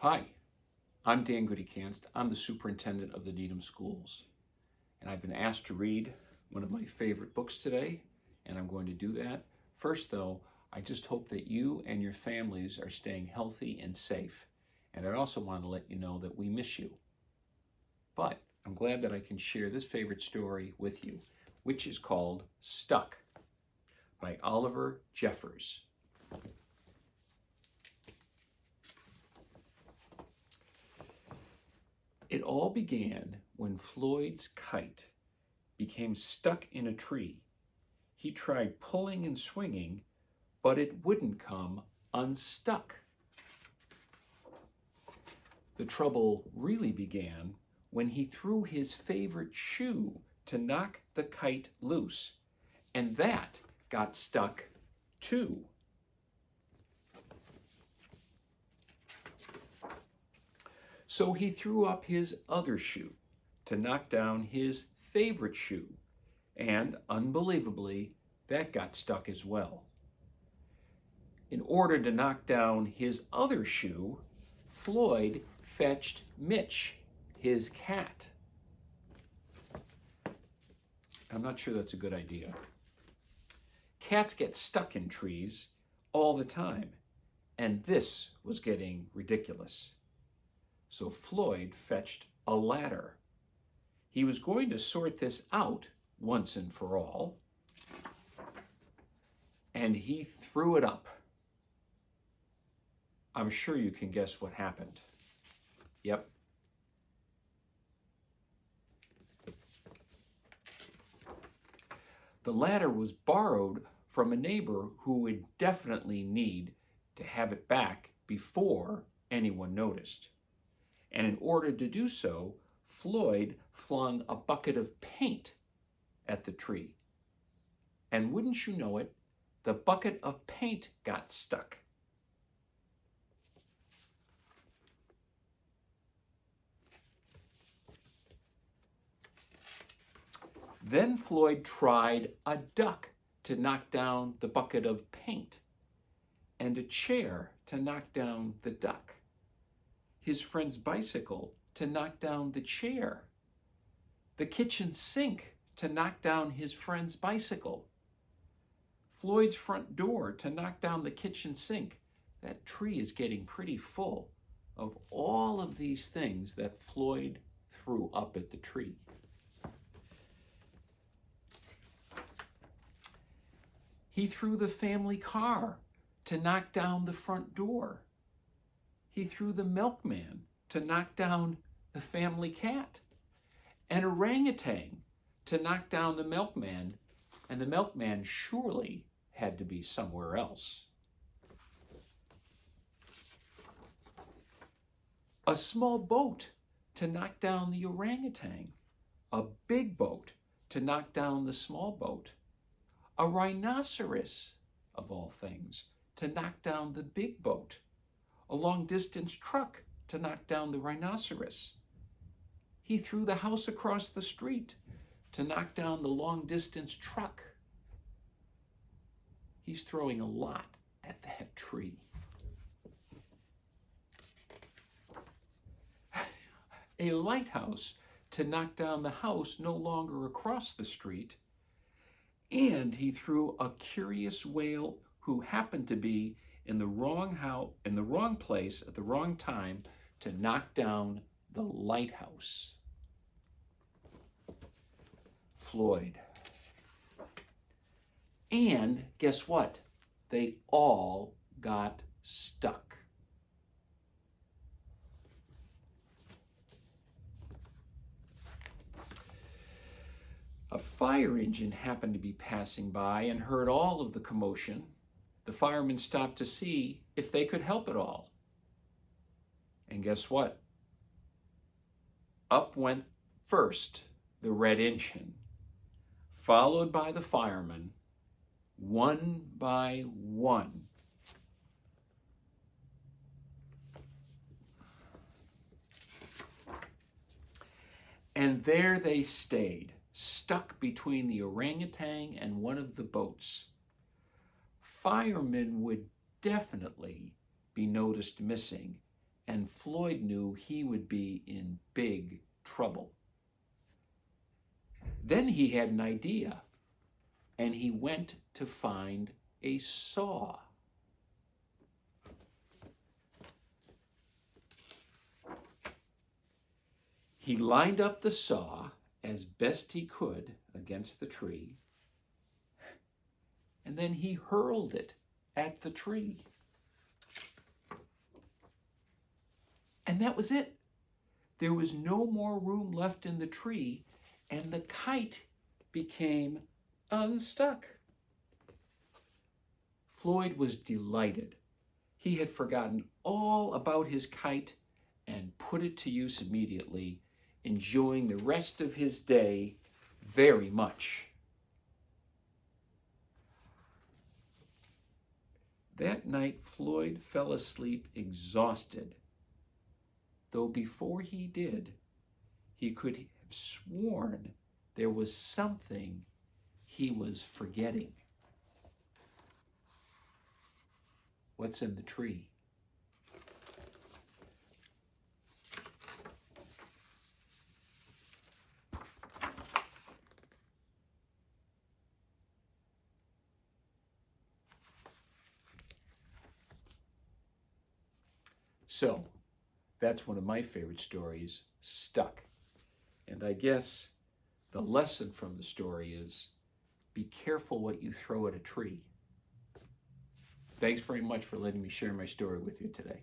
Hi, I'm Dan Gutekanst. I'm the superintendent of the Needham Schools, and I've been asked to read one of my favorite books today, and I'm going to do that. First, though, I just hope that you and your families are staying healthy and safe, and I also want to let you know that we miss you. But I'm glad that I can share this favorite story with you, which is called Stuck by Oliver Jeffers. It all began when Floyd's kite became stuck in a tree. He tried pulling and swinging, but it wouldn't come unstuck. The trouble really began when he threw his favorite shoe to knock the kite loose, and that got stuck too. So he threw up his other shoe to knock down his favorite shoe, and unbelievably, that got stuck as well. In order to knock down his other shoe, Floyd fetched Mitch, his cat. I'm not sure that's a good idea. Cats get stuck in trees all the time, and this was getting ridiculous. So Floyd fetched a ladder. He was going to sort this out once and for all, and he threw it up. I'm sure you can guess what happened. Yep. The ladder was borrowed from a neighbor who would definitely need to have it back before anyone noticed. And in order to do so, Floyd flung a bucket of paint at the tree. And wouldn't you know it, the bucket of paint got stuck. Then Floyd tried a duck to knock down the bucket of paint, and a chair to knock down the duck, his friend's bicycle to knock down the chair, the kitchen sink to knock down his friend's bicycle, Floyd's front door to knock down the kitchen sink. That tree is getting pretty full of all of these things that Floyd threw up at the tree. He threw the family car to knock down the front door. He threw the milkman to knock down the family cat. An orangutan to knock down the milkman, and the milkman surely had to be somewhere else. A small boat to knock down the orangutan. A big boat to knock down the small boat. A rhinoceros, of all things, to knock down the big boat. A long-distance truck to knock down the rhinoceros. He threw the house across the street to knock down the long-distance truck. He's throwing a lot at that tree. A lighthouse to knock down the house no longer across the street. And he threw a curious whale who happened to be in the wrong place at the wrong time to knock down the lighthouse. Floyd. And guess what? They all got stuck. A fire engine happened to be passing by and heard all of the commotion. The firemen stopped to see if they could help at all. And guess what? Up went first the red engine, followed by the firemen, one by one. And there they stayed, stuck between the orangutan and one of the boats. Firemen would definitely be noticed missing, and Floyd knew he would be in big trouble. Then he had an idea, and he went to find a saw. He lined up the saw as best he could against the tree, and then he hurled it at the tree. And that was it. There was no more room left in the tree, and the kite became unstuck. Floyd was delighted. He had forgotten all about his kite and put it to use immediately, enjoying the rest of his day very much. That night, Floyd fell asleep exhausted, though before he did, he could have sworn there was something he was forgetting. What's in the tree? So, that's one of my favorite stories, Stuck. And I guess the lesson from the story is, be careful what you throw at a tree. Thanks very much for letting me share my story with you today.